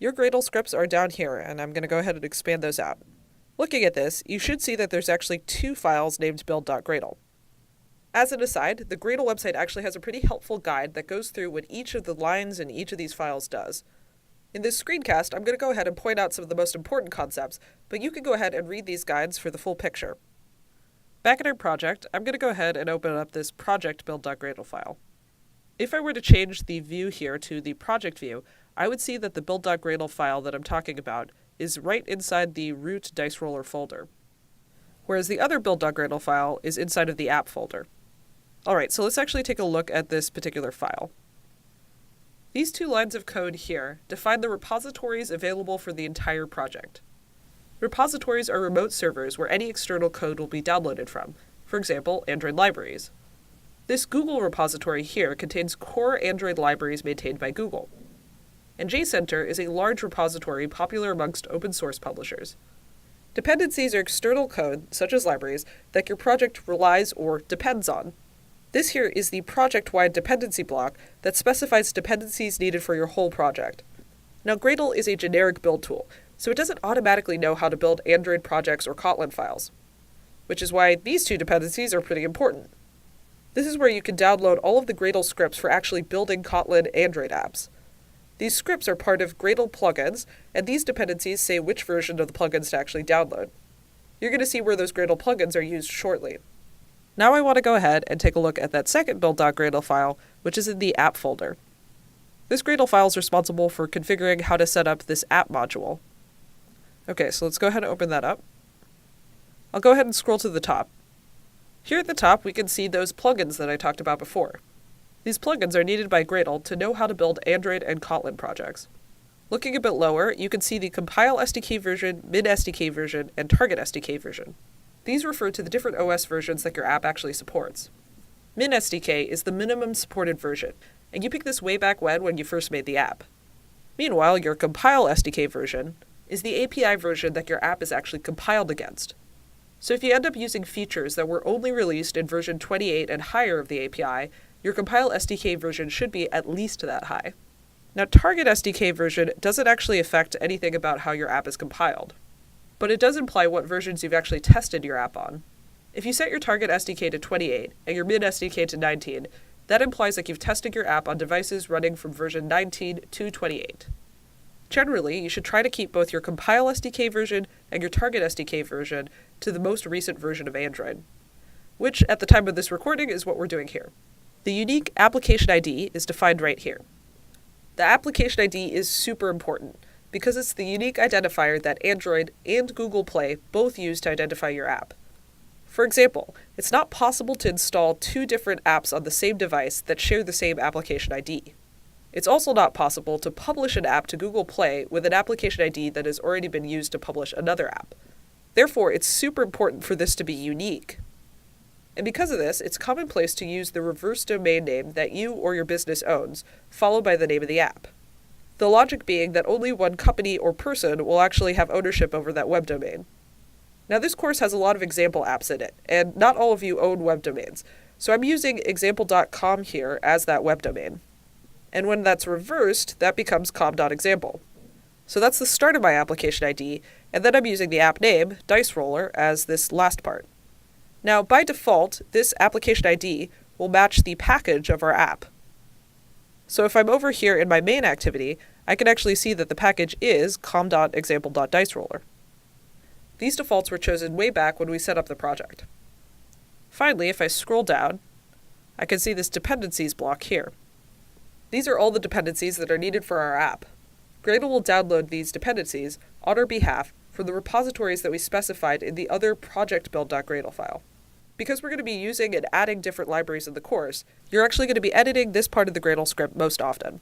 Your Gradle scripts are down here, and I'm going to go ahead and expand those out. Looking at this, you should see that there's actually two files named build.gradle. As an aside, the Gradle website actually has a pretty helpful guide that goes through what each of the lines in each of these files does. In this screencast, I'm going to go ahead and point out some of the most important concepts, but you can go ahead and read these guides for the full picture. Back in our project, I'm going to go ahead and open up this project build.gradle file. If I were to change the view here to the project view, I would see that the build.gradle file that I'm talking about is right inside the root dice roller folder, whereas the other build.gradle file is inside of the app folder. Alright, so let's actually take a look at this particular file. These two lines of code here define the repositories available for the entire project. Repositories are remote servers where any external code will be downloaded from, for example, Android libraries. This Google repository here contains core Android libraries maintained by Google. And JCenter is a large repository popular amongst open source publishers. Dependencies are external code, such as libraries, that your project relies or depends on. This here is the project-wide dependency block that specifies dependencies needed for your whole project. Now, Gradle is a generic build tool, so it doesn't automatically know how to build Android projects or Kotlin files, which is why these two dependencies are pretty important. This is where you can download all of the Gradle scripts for actually building Kotlin Android apps. These scripts are part of Gradle plugins, and these dependencies say which version of the plugins to actually download. You're going to see where those Gradle plugins are used shortly. Now I want to go ahead and take a look at that second build.gradle file, which is in the app folder. This Gradle file is responsible for configuring how to set up this app module. Okay, so let's go ahead and open that up. I'll go ahead and scroll to the top. Here at the top, we can see those plugins that I talked about before. These plugins are needed by Gradle to know how to build Android and Kotlin projects. Looking a bit lower, you can see the Compile SDK version, Min SDK version, and Target SDK version. These refer to the different OS versions that your app actually supports. Min SDK is the minimum supported version, and you picked this way back when you first made the app. Meanwhile, your Compile SDK version is the API version that your app is actually compiled against. So if you end up using features that were only released in version 28 and higher of the API, your Compile SDK version should be at least that high. Now, Target SDK version doesn't actually affect anything about how your app is compiled, but it does imply what versions you've actually tested your app on. If you set your Target SDK to 28 and your Min SDK to 19, that implies that you've tested your app on devices running from version 19 to 28. Generally, you should try to keep both your Compile SDK version and your Target SDK version to the most recent version of Android, which at the time of this recording is what we're doing here. The unique application ID is defined right here. The application ID is super important because it's the unique identifier that Android and Google Play both use to identify your app. For example, it's not possible to install two different apps on the same device that share the same application ID. It's also not possible to publish an app to Google Play with an application ID that has already been used to publish another app. Therefore, it's super important for this to be unique. And because of this, it's commonplace to use the reverse domain name that you or your business owns, followed by the name of the app. The logic being that only one company or person will actually have ownership over that web domain. Now, this course has a lot of example apps in it, and not all of you own web domains, so I'm using example.com here as that web domain. And when that's reversed, that becomes com.example. So that's the start of my application ID, and then I'm using the app name, Dice Roller, as this last part. Now, by default, this application ID will match the package of our app. So if I'm over here in my main activity, I can actually see that the package is com.example.diceroller. These defaults were chosen way back when we set up the project. Finally, if I scroll down, I can see this dependencies block here. These are all the dependencies that are needed for our app. Gradle will download these dependencies on our behalf from the repositories that we specified in the other project build.gradle file. Because we're going to be using and adding different libraries in the course, you're actually going to be editing this part of the Gradle script most often.